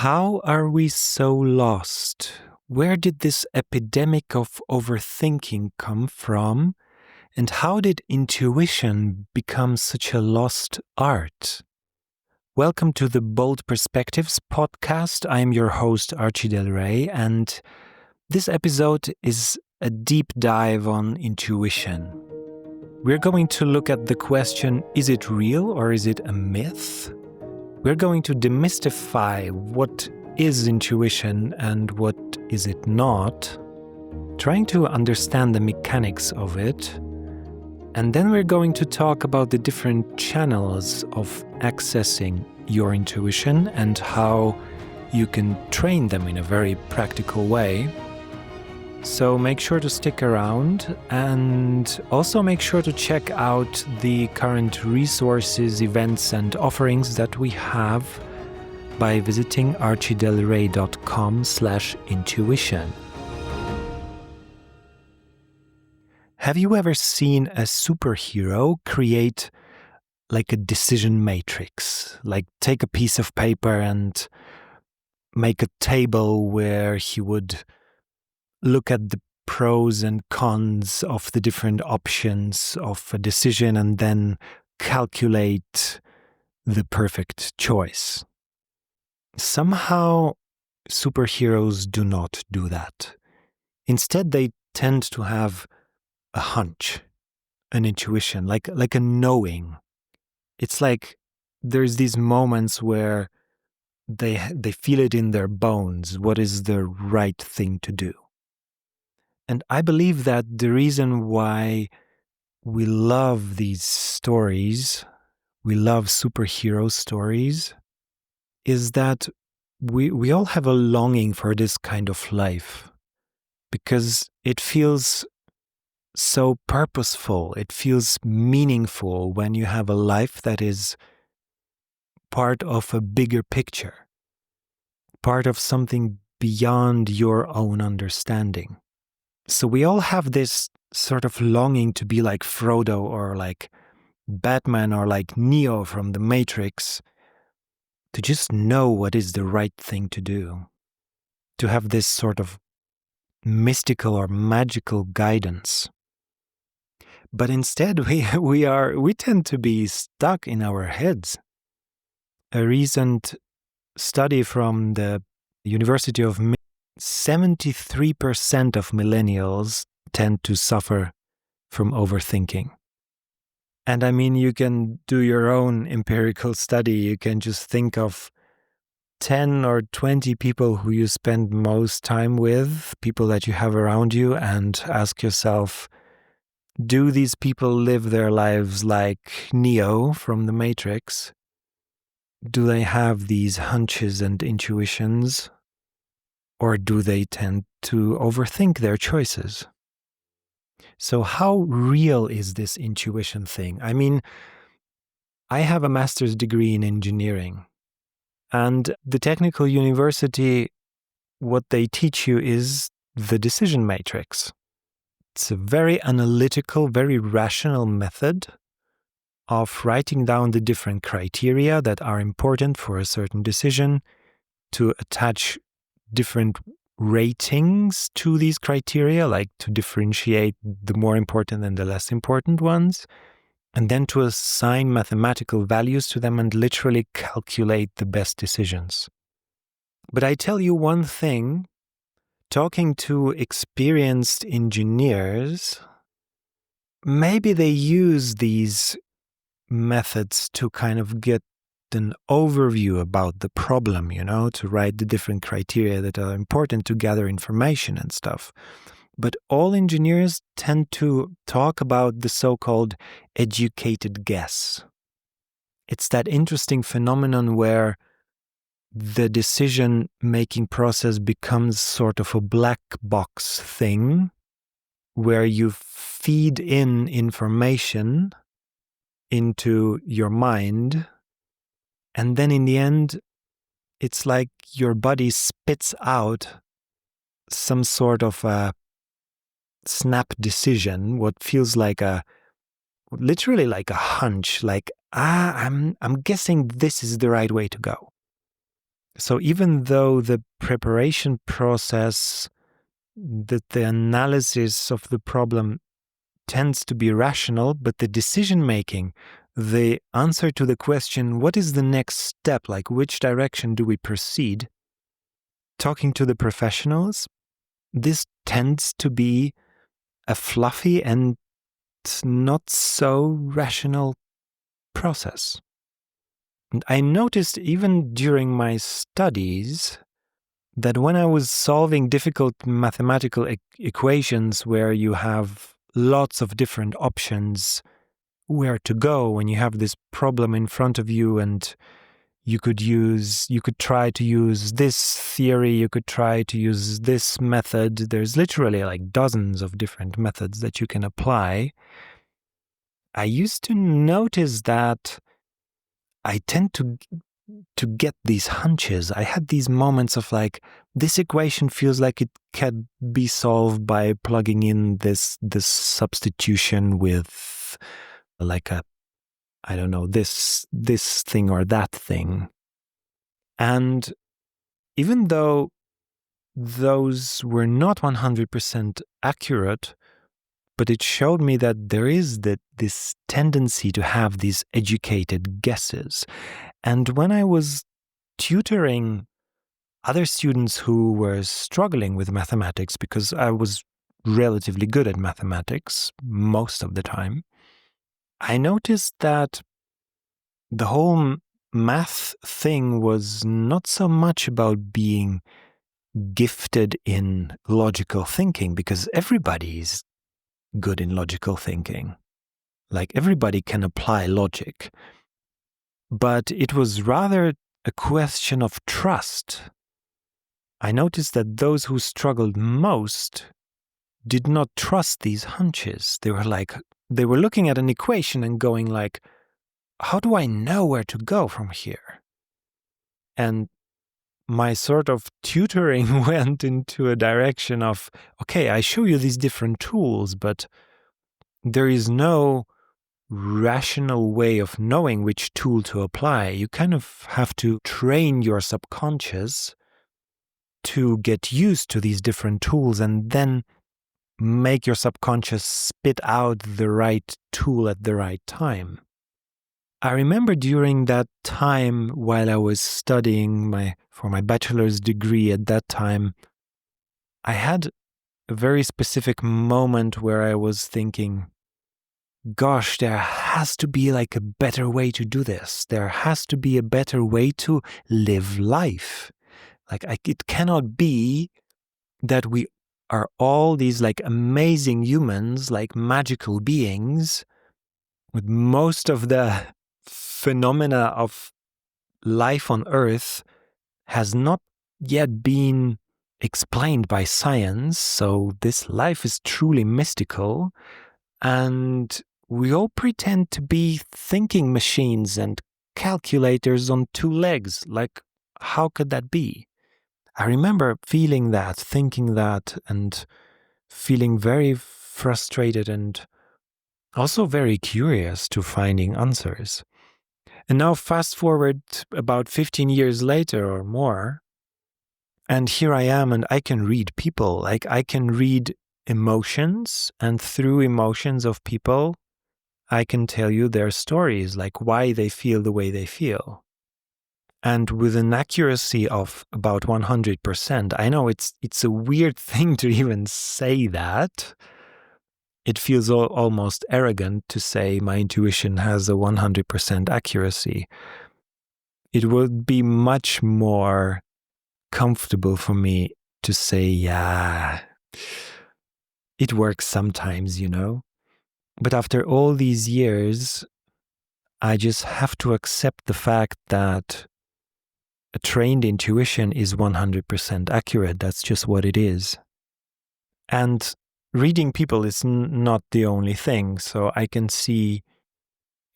How are we so lost? Where did this epidemic of overthinking come from? And how did intuition become such a lost art? Welcome to the Bold Perspectives podcast. I am your host, Archie Del Rey, and this episode is a deep dive on intuition. We're going to look at the question, is it real or is it a myth? We're going to demystify what is intuition and what is it not, trying to understand the mechanics of it. And then we're going to talk about the different channels of accessing your intuition and how you can train them in a very practical way. So make sure to stick around and also make sure to check out the current resources, events and offerings that we have by visiting archiedelrey.com/intuition. Have you ever seen a superhero create like a decision matrix? Like take a piece of paper and make a table where he would look at the pros and cons of the different options of a decision and then calculate the perfect choice. Somehow, superheroes do not do that. Instead, they tend to have a hunch, an intuition, like a knowing. It's like there's these moments where they feel it in their bones, what is the right thing to do. And I believe that the reason why we love these stories, we love superhero stories, is that we all have a longing for this kind of life because it feels so purposeful, it feels meaningful when you have a life that is part of a bigger picture, part of something beyond your own understanding. So we all have this sort of longing to be like Frodo or like Batman or like Neo from the Matrix, to just know what is the right thing to do, to have this sort of mystical or magical guidance. But instead we tend to be stuck in our heads. A recent study from the University of 73% of millennials tend to suffer from overthinking. And I mean, you can do your own empirical study. You can just think of 10 or 20 people who you spend most time with, people that you have around you, and ask yourself, do these people live their lives like Neo from the Matrix? Do they have these hunches and intuitions? Or do they tend to overthink their choices? So how real is this intuition thing? I mean, I have a master's degree in engineering. And the technical university, what they teach you is the decision matrix. It's a very analytical, very rational method of writing down the different criteria that are important for a certain decision, to attach different ratings to these criteria, like to differentiate the more important and the less important ones, and then to assign mathematical values to them and literally calculate the best decisions. But I tell you one thing, talking to experienced engineers, maybe they use these methods to kind of get an overview about the problem, to write the different criteria that are important to gather information and stuff. But all engineers tend to talk about the so-called educated guess. It's that interesting phenomenon where the decision-making process becomes sort of a black box thing, where you feed in information into your mind, and then in the end, it's like your body spits out some sort of a snap decision, what feels like literally like a hunch, like, I'm guessing this is the right way to go. So even though the preparation process, the analysis of the problem tends to be rational, but the decision making, the answer to the question, what is the next step? Like, which direction do we proceed? Talking to the professionals, this tends to be a fluffy and not so rational process. And I noticed even during my studies that when I was solving difficult mathematical equations where you have lots of different options where to go when you have this problem in front of you, and you could try to use this theory, you could try to use this method. There's literally like dozens of different methods that you can apply. I used to notice that I tend to get these hunches. I had these moments of like, this equation feels like it can be solved by plugging in this substitution with like a, I don't know, this thing or that thing. And even though those were not 100% accurate, but it showed me that there is this tendency to have these educated guesses. And when I was tutoring other students who were struggling with mathematics, because I was relatively good at mathematics most of the time, I noticed that the whole math thing was not so much about being gifted in logical thinking, because everybody's good in logical thinking. Like everybody can apply logic. But it was rather a question of trust. I noticed that those who struggled most did not trust these hunches. They were looking at an equation and going like, how do I know where to go from here? And my sort of tutoring went into a direction of, okay, I show you these different tools, but there is no rational way of knowing which tool to apply. You kind of have to train your subconscious to get used to these different tools and then make your subconscious spit out the right tool at the right time. I remember during that time while I was studying for my bachelor's degree at that time, I had a very specific moment where I was thinking, gosh, there has to be like a better way to do this. There has to be a better way to live life. It cannot be that we are all these like amazing humans, like magical beings, with most of the phenomena of life on Earth has not yet been explained by science. So this life is truly mystical. And we all pretend to be thinking machines and calculators on two legs. Like, how could that be? I remember feeling that, thinking that, and feeling very frustrated and also very curious to finding answers. And now fast forward about 15 years later or more, and here I am and I can read people. Like I can read emotions, and through emotions of people, I can tell you their stories, like why they feel the way they feel. And with an accuracy of about 100%, I know it's a weird thing to even say that. It feels almost arrogant to say my intuition has a 100% accuracy. It would be much more comfortable for me to say, yeah, it works sometimes, you know. But after all these years, I just have to accept the fact that a trained intuition is 100% accurate. That's just what it is. And reading people is not the only thing. So I can see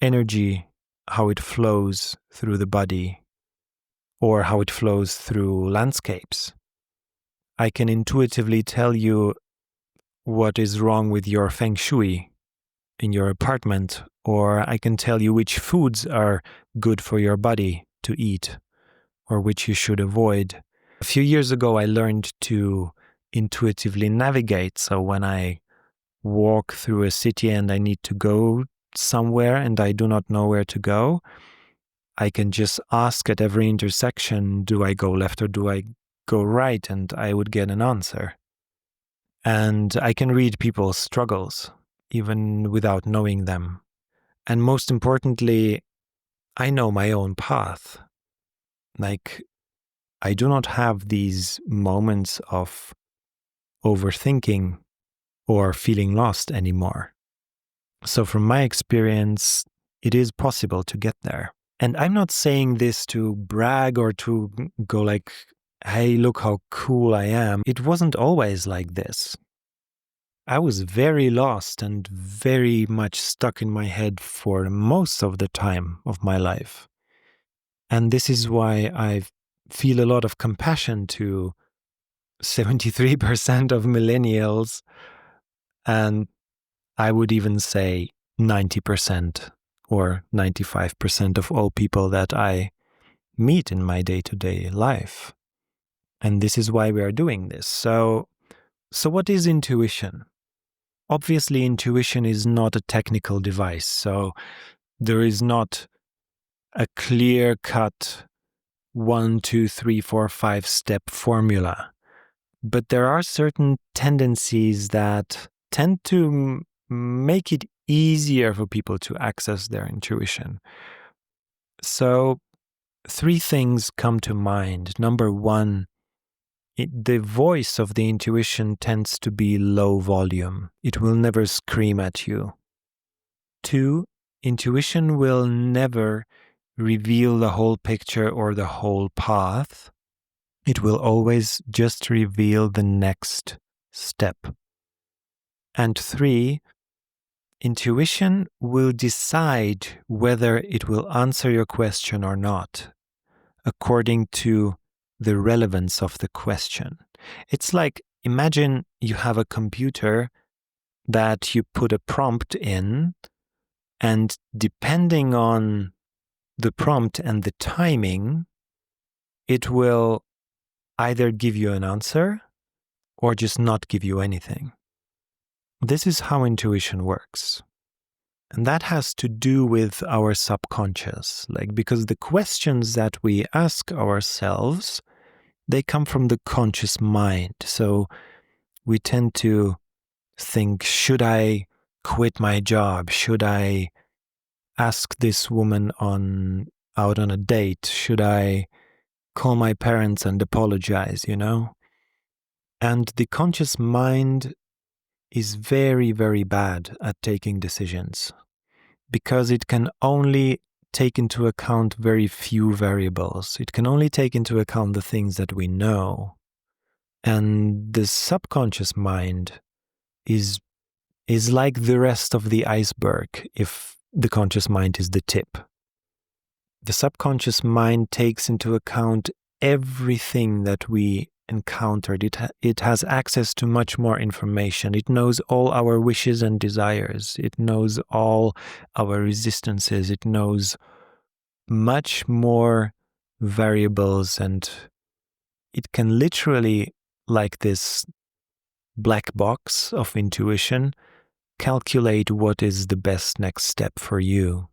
energy, how it flows through the body, or how it flows through landscapes. I can intuitively tell you what is wrong with your feng shui in your apartment, or I can tell you which foods are good for your body to eat, or which you should avoid. A few years ago, I learned to intuitively navigate. So when I walk through a city and I need to go somewhere and I do not know where to go, I can just ask at every intersection, do I go left or do I go right? And I would get an answer. And I can read people's struggles, even without knowing them. And most importantly, I know my own path. Like, I do not have these moments of overthinking or feeling lost anymore. So from my experience, it is possible to get there. And I'm not saying this to brag or to go like, hey, look how cool I am. It wasn't always like this. I was very lost and very much stuck in my head for most of the time of my life. And this is why I feel a lot of compassion to 73% of millennials, and I would even say 90% or 95% of all people that I meet in my day-to-day life. And this is why we are doing this. So what is intuition? Obviously, intuition is not a technical device. So there is not a clear-cut 1, 2, 3, 4, 5-step formula. But there are certain tendencies that tend to make it easier for people to access their intuition. So 3 things come to mind. Number 1, the voice of the intuition tends to be low volume. It will never scream at you. 2, intuition will never reveal the whole picture or the whole path. It will always just reveal the next step. And 3, intuition will decide whether it will answer your question or not, according to the relevance of the question. It's like, imagine you have a computer that you put a prompt in, and depending on the prompt and the timing, it will either give you an answer or just not give you anything. This is how intuition works. And that has to do with our subconscious, because the questions that we ask ourselves, they come from the conscious mind. So we tend to think, should I quit my job? Should I ask this woman out on a date? Should I call my parents and apologize, And the conscious mind is very, very bad at taking decisions because it can only take into account very few variables. It can only take into account the things that we know. And the subconscious mind is like the rest of the iceberg if the conscious mind is the tip. The subconscious mind takes into account everything that we encountered. It has access to much more information. It knows all our wishes and desires. It knows all our resistances. It knows much more variables, and it can literally, like this black box of intuition, calculate what is the best next step for you.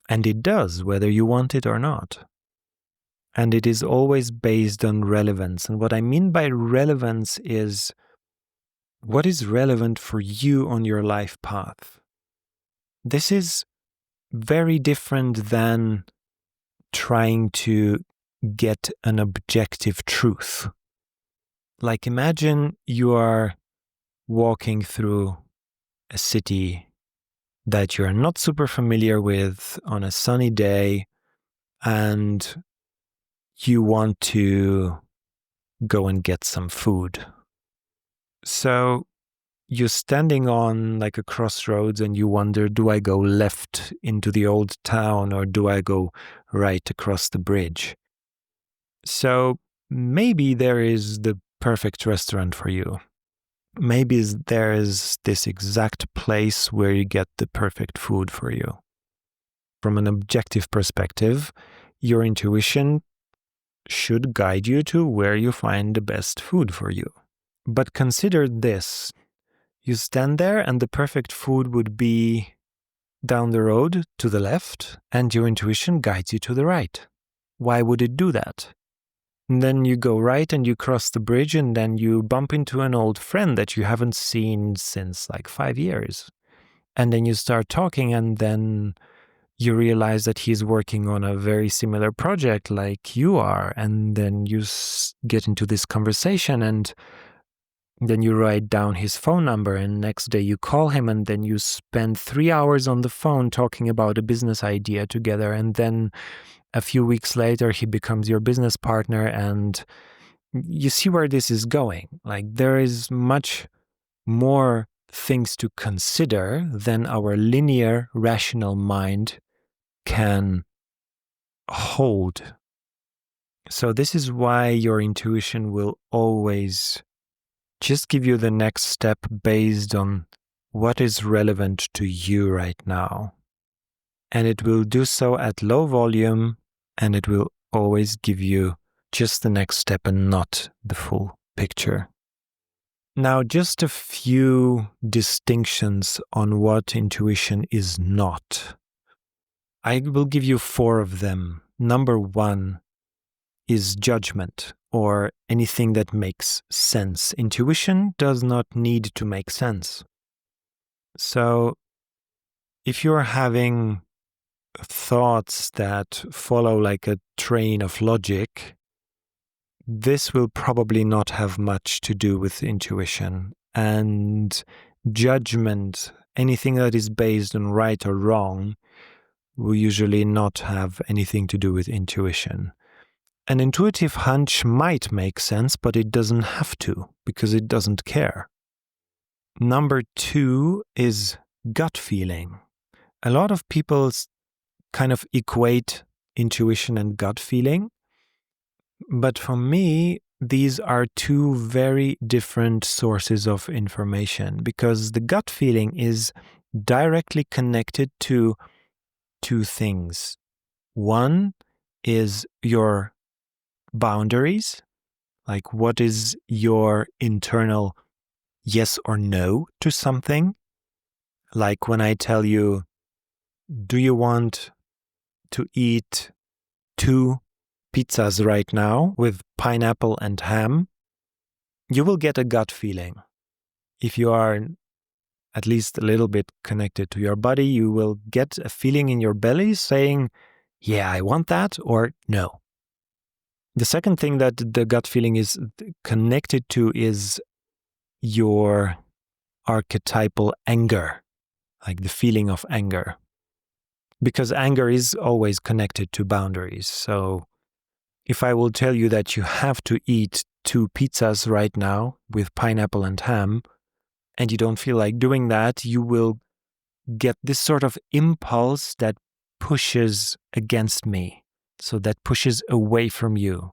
And it does, whether you want it or not. And it is always based on relevance. And what I mean by relevance is what is relevant for you on your life path. This is very different than trying to get an objective truth. Like, imagine you are walking through a city that you're not super familiar with on a sunny day, and you want to go and get some food. So you're standing on a crossroads and you wonder, do I go left into the old town or do I go right across the bridge? So maybe there is the perfect restaurant for you. Maybe there is this exact place where you get the perfect food for you. From an objective perspective, your intuition should guide you to where you find the best food for you. But consider this. You stand there and the perfect food would be down the road to the left, and your intuition guides you to the right. Why would it do that? And then you go right and you cross the bridge, and then you bump into an old friend that you haven't seen since like 5 years. And then you start talking, and then you realize that he's working on a very similar project like you are. And then you get into this conversation, and then you write down his phone number, and next day you call him, and then you spend 3 hours on the phone talking about a business idea together. And then a few weeks later, he becomes your business partner, and you see where this is going. Like, there is much more things to consider than our linear, rational mind can hold. So this is why your intuition will always just give you the next step based on what is relevant to you right now. And it will do so at low volume, and it will always give you just the next step and not the full picture. Now, just a few distinctions on what intuition is not. I will give you 4 of them. Number 1 is judgment, or anything that makes sense. Intuition does not need to make sense. So, if you're having thoughts that follow like a train of logic, this will probably not have much to do with intuition. And judgment, anything that is based on right or wrong, will usually not have anything to do with intuition. An intuitive hunch might make sense, but it doesn't have to, because it doesn't care. Number 2 is gut feeling. A lot of people kind of equate intuition and gut feeling, but for me, these are 2 very different sources of information, because the gut feeling is directly connected to 2 things. One is your boundaries, like what is your internal yes or no to something. Like when I tell you, do you want to eat 2 pizzas right now with pineapple and ham? You will get a gut feeling. If you are at least a little bit connected to your body, you will get a feeling in your belly saying, yeah, I want that, or no. The second thing that the gut feeling is connected to is your archetypal anger, like the feeling of anger. Because anger is always connected to boundaries. So if I will tell you that you have to eat 2 pizzas right now with pineapple and ham, and you don't feel like doing that, you will get this sort of impulse that pushes against me, so that pushes away from you.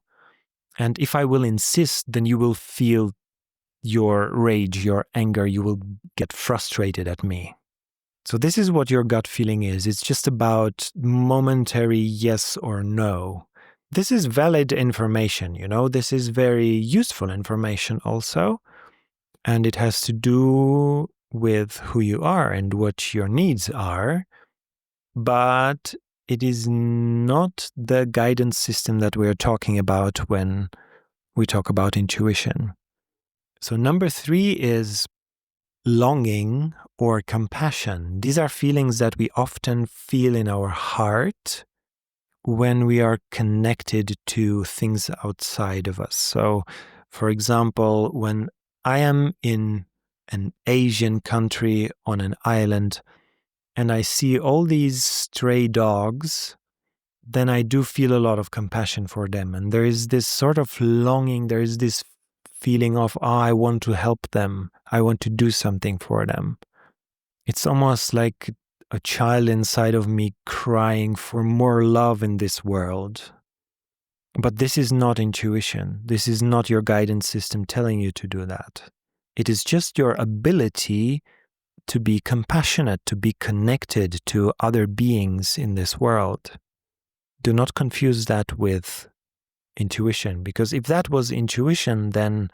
And if I will insist, then you will feel your rage, your anger, you will get frustrated at me. So this is what your gut feeling is. It's just about momentary yes or no. This is valid information, this is very useful information also. And it has to do with who you are and what your needs are. But it is not the guidance system that we're talking about when we talk about intuition. So number 3 is longing or compassion. These are feelings that we often feel in our heart when we are connected to things outside of us. So, for example, when I am in an Asian country on an island and I see all these stray dogs, then I do feel a lot of compassion for them. And there is this sort of longing, there is this feeling of, I want to help them. I want to do something for them. It's almost like a child inside of me crying for more love in this world. But this is not intuition. This is not your guidance system telling you to do that. It is just your ability to be compassionate, to be connected to other beings in this world. Do not confuse that with intuition. Because if that was intuition, then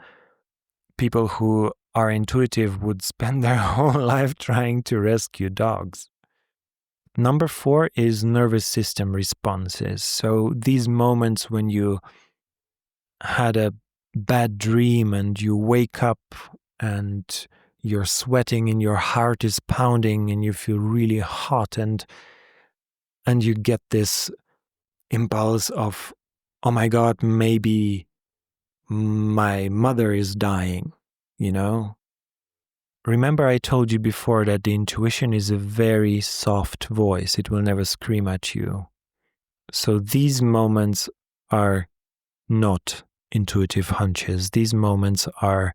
people who are intuitive would spend their whole life trying to rescue dogs. Number 4 is nervous system responses. So these moments when you had a bad dream and you wake up and you're sweating and your heart is pounding and you feel really hot and you get this impulse of, oh my God, maybe my mother is dying, you know? Remember I told you before that the intuition is a very soft voice. It will never scream at you. So these moments are not intuitive hunches. These moments are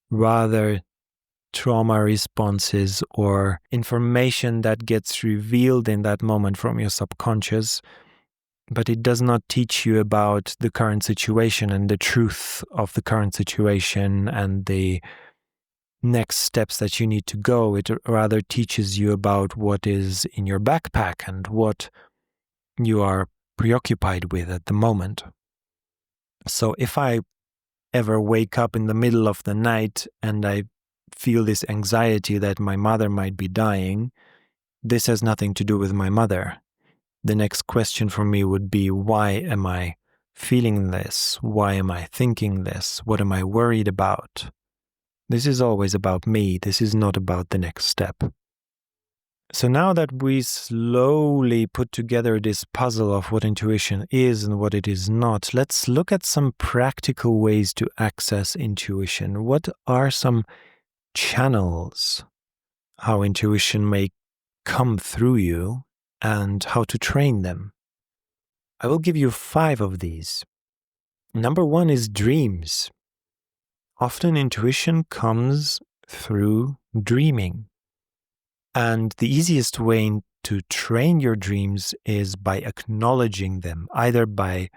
rather trauma responses or information that gets revealed in that moment from your subconscious, but it does not teach you about the current situation and the truth of the current situation and the next steps that you need to go. It rather teaches you about what is in your backpack and what you are preoccupied with at the moment. So if I ever wake up in the middle of the night and I feel this anxiety that my mother might be dying, this has nothing to do with my mother. The next question for me would be, why am I feeling this? Why am I thinking this? What am I worried about? This is always about me. This is not about the next step. So now that we slowly put together this puzzle of what intuition is and what it is not, let's look at some practical ways to access intuition. What are some channels how intuition may come through you and how to train them? I will give you 5 of these. Number 1 is dreams. Often intuition comes through dreaming. And the easiest way to train your dreams is by acknowledging them, either by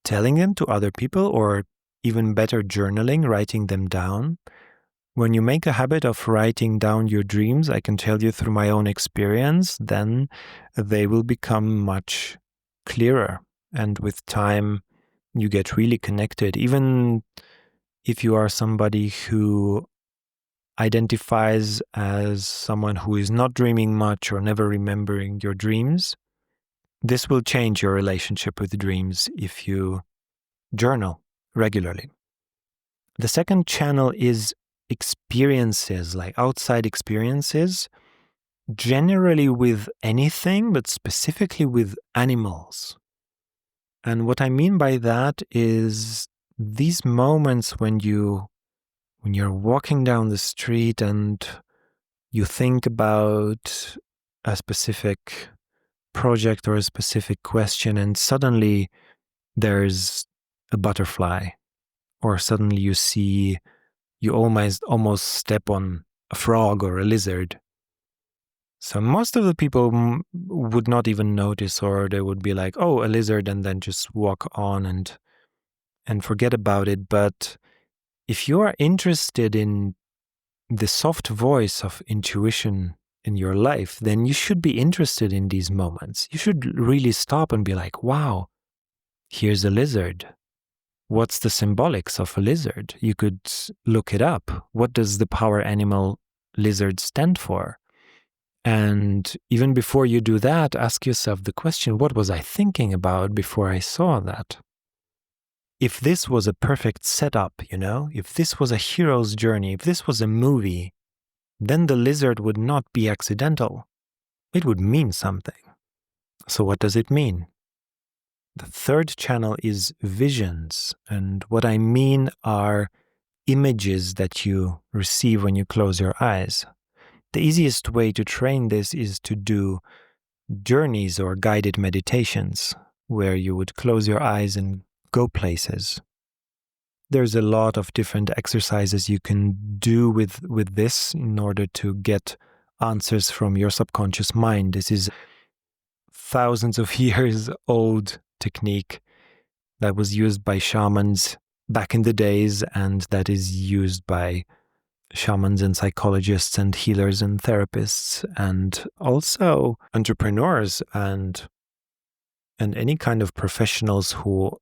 telling them to other people or even better, journaling, writing them down. When you make a habit of writing down your dreams, I can tell you through my own experience, then they will become much clearer. And with time, you get really connected. Even if you are somebody who identifies as someone who is not dreaming much or never remembering your dreams, this will change your relationship with dreams if you journal regularly. The second channel is experiences, like outside experiences, generally with anything, but specifically with animals. And what I mean by that is these moments when you're walking down the street and you think about a specific project or a specific question, and suddenly there's a butterfly, or suddenly you almost step on a frog or a lizard. So most of the people would not even notice, or they would be like, oh, a lizard, and then just walk on and forget about it. But if you are interested in the soft voice of intuition in your life, then you should be interested in these moments. You should really stop and be like, wow, here's a lizard. What's the symbolics of a lizard? You could look it up. What does the power animal lizard stand for? And even before you do that, ask yourself the question, what was I thinking about before I saw that? If this was a perfect setup, if this was a hero's journey, if this was a movie, then the lizard would not be accidental. It would mean something. So what does it mean? The third channel is visions. And what I mean are images that you receive when you close your eyes. The easiest way to train this is to do journeys or guided meditations, where you would close your eyes and go places. There's a lot of different exercises you can do with this in order to get answers from your subconscious mind. This is thousands of years old technique that was used by shamans back in the days, and that is used by shamans and psychologists and healers and therapists and also entrepreneurs and any kind of professionals who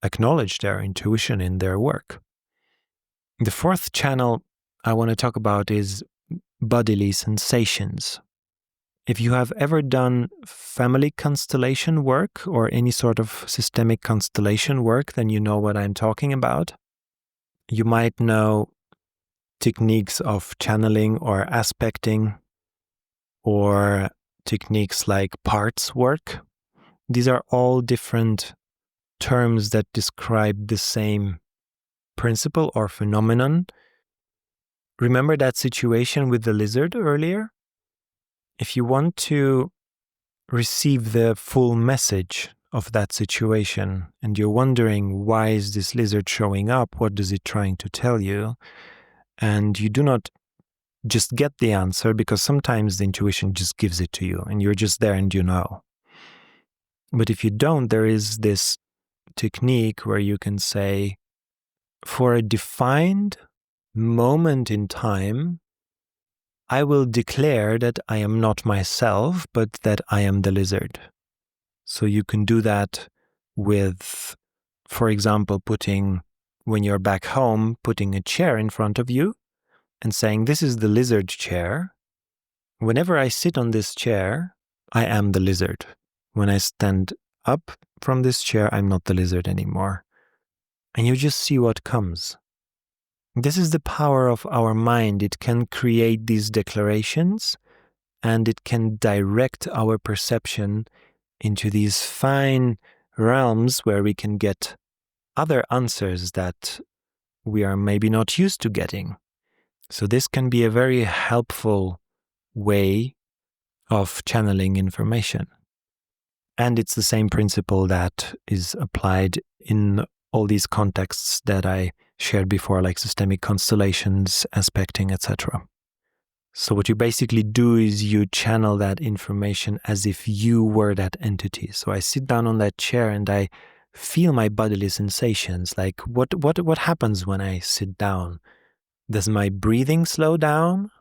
acknowledge their intuition in their work. The fourth channel I want to talk about is bodily sensations. If you have ever done family constellation work or any sort of systemic constellation work, then you know what I'm talking about. You might know techniques of channeling or aspecting, or techniques like parts work. These are all different terms that describe the same principle or phenomenon. Remember that situation with the lizard earlier? If you want to receive the full message of that situation and you're wondering, why is this lizard showing up? What is it trying to tell you? And you do not just get the answer, because sometimes the intuition just gives it to you and you're just there and you know. But if you don't, there is this technique where you can say, for a defined moment in time, I will declare that I am not myself, but that I am the lizard. So you can do that with, for example, when you're back home, putting a chair in front of you and saying, this is the lizard chair. Whenever I sit on this chair, I am the lizard. When I stand up from this chair, I'm not the lizard anymore. And you just see what comes. This is the power of our mind. It can create these declarations and it can direct our perception into these fine realms where we can get other answers that we are maybe not used to getting. So this can be a very helpful way of channeling information. And it's the same principle that is applied in all these contexts that I shared before, like systemic constellations, aspecting, etc. So what you basically do is you channel that information as if you were that entity. So I sit down on that chair and I feel my bodily sensations. Like what happens when I sit down? Does my breathing slow down?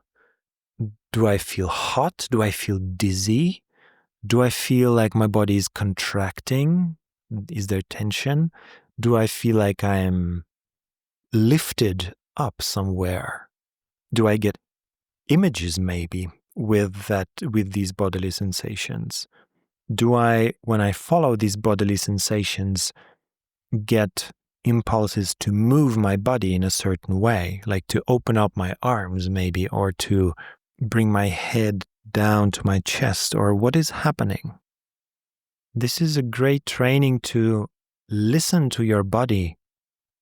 Do I feel hot? Do I feel dizzy? Do I feel like my body is contracting? Is there tension? Do I feel like I am lifted up somewhere? Do I get images maybe with these bodily sensations? Do I, when I follow these bodily sensations, get impulses to move my body in a certain way, like to open up my arms maybe, or to bring my head down to my chest, or what is happening? This is a great training to listen to your body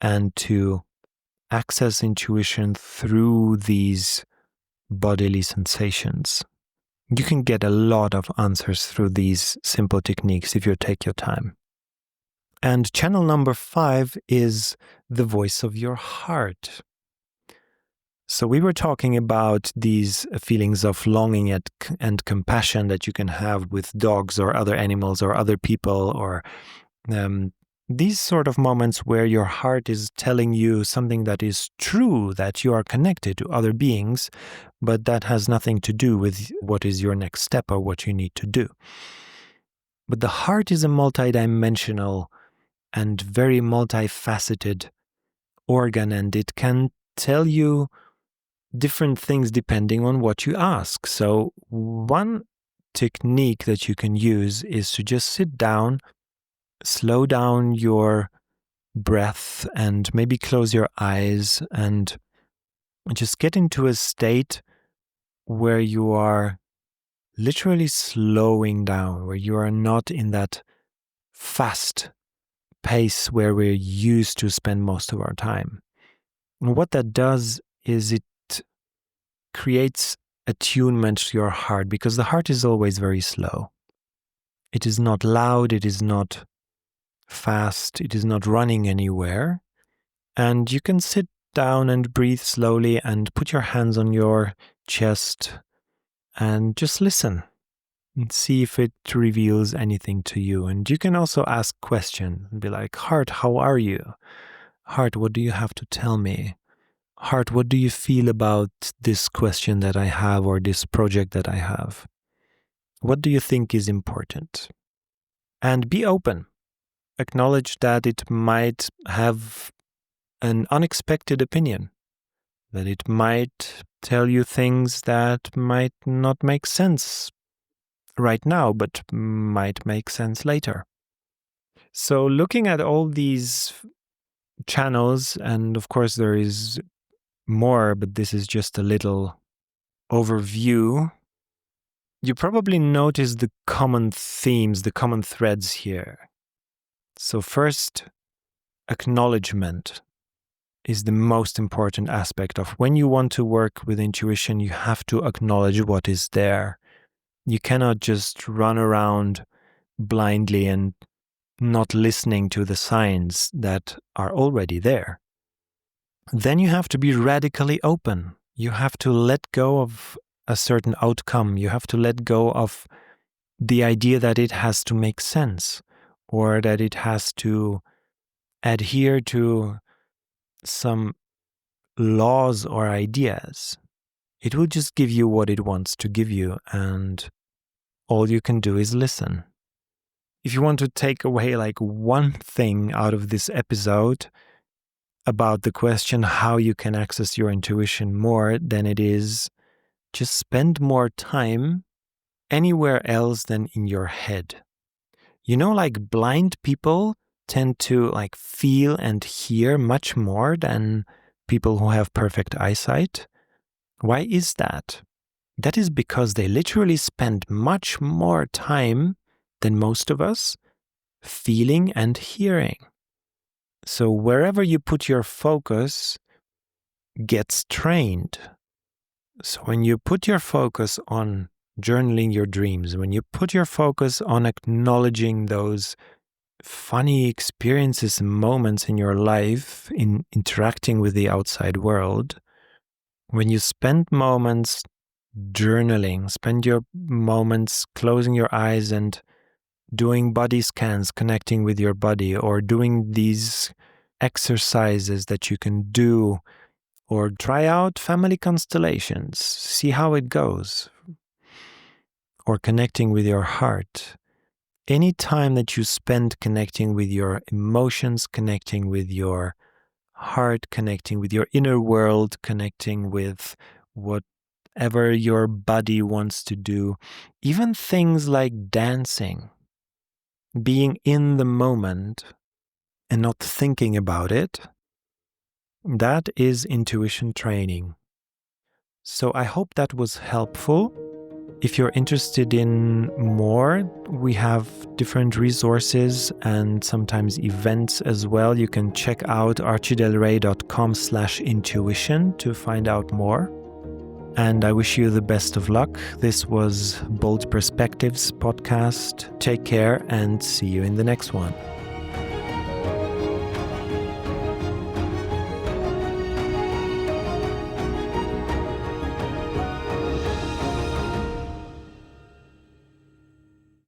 and to access intuition through these bodily sensations. You can get a lot of answers through these simple techniques if you take your time. And channel number 5 is the voice of your heart. So we were talking about these feelings of longing and compassion that you can have with dogs or other animals or other people, or these sort of moments where your heart is telling you something that is true, that you are connected to other beings, but that has nothing to do with what is your next step or what you need to do. But the heart is a multidimensional and very multifaceted organ, and it can tell you different things depending on what you ask. So one technique that you can use is to just sit down, slow down your breath, and maybe close your eyes and just get into a state where you are literally slowing down, where you are not in that fast pace where we're used to spend most of our time. And what that does is it creates attunement to your heart, because the heart is always very slow. It is not loud, it is not fast, it is not running anywhere. And you can sit down and breathe slowly and put your hands on your chest and just listen and see if it reveals anything to you. And you can also ask questions and be like, heart, how are you? Heart, what do you have to tell me? Heart, what do you feel about this question that I have or this project that I have? What do you think is important? And be open. acknowledge that it might have an unexpected opinion, that it might tell you things that might not make sense right now, but might make sense later. So looking at all these channels, and of course there is more, but this is just a little overview, you probably notice the common themes, the common threads here. So first, acknowledgement is the most important aspect of when you want to work with intuition. You have to acknowledge what is there. You cannot just run around blindly and not listening to the signs that are already there. Then you have to be radically open. You have to let go of a certain outcome. You have to let go of the idea that it has to make sense or that it has to adhere to some laws or ideas. It will just give you what it wants to give you, and all you can do is listen. If you want to take away like one thing out of this episode about the question how you can access your intuition more, then it is just spend more time anywhere else than in your head. You know, like blind people tend to like feel and hear much more than people who have perfect eyesight. Why is that? That is because they literally spend much more time than most of us feeling and hearing. So wherever you put your focus gets trained. So when you put your focus on journaling your dreams, when you put your focus on acknowledging those funny experiences and moments in your life in interacting with the outside world, when you spend moments journaling, spend your moments closing your eyes and doing body scans, connecting with your body, or doing these exercises that you can do, or try out family constellations, see how it goes, or connecting with your heart. Any time that you spend connecting with your emotions, connecting with your heart, connecting with your inner world, connecting with whatever your body wants to do, even things like dancing, being in the moment and not thinking about it, that is intuition training. So I hope that was helpful. If you're interested in more, we have different resources and sometimes events as well. You can check out archiedelrey.com/intuition to find out more. And I wish you the best of luck. This was Bold Perspectives podcast. Take care and see you in the next one.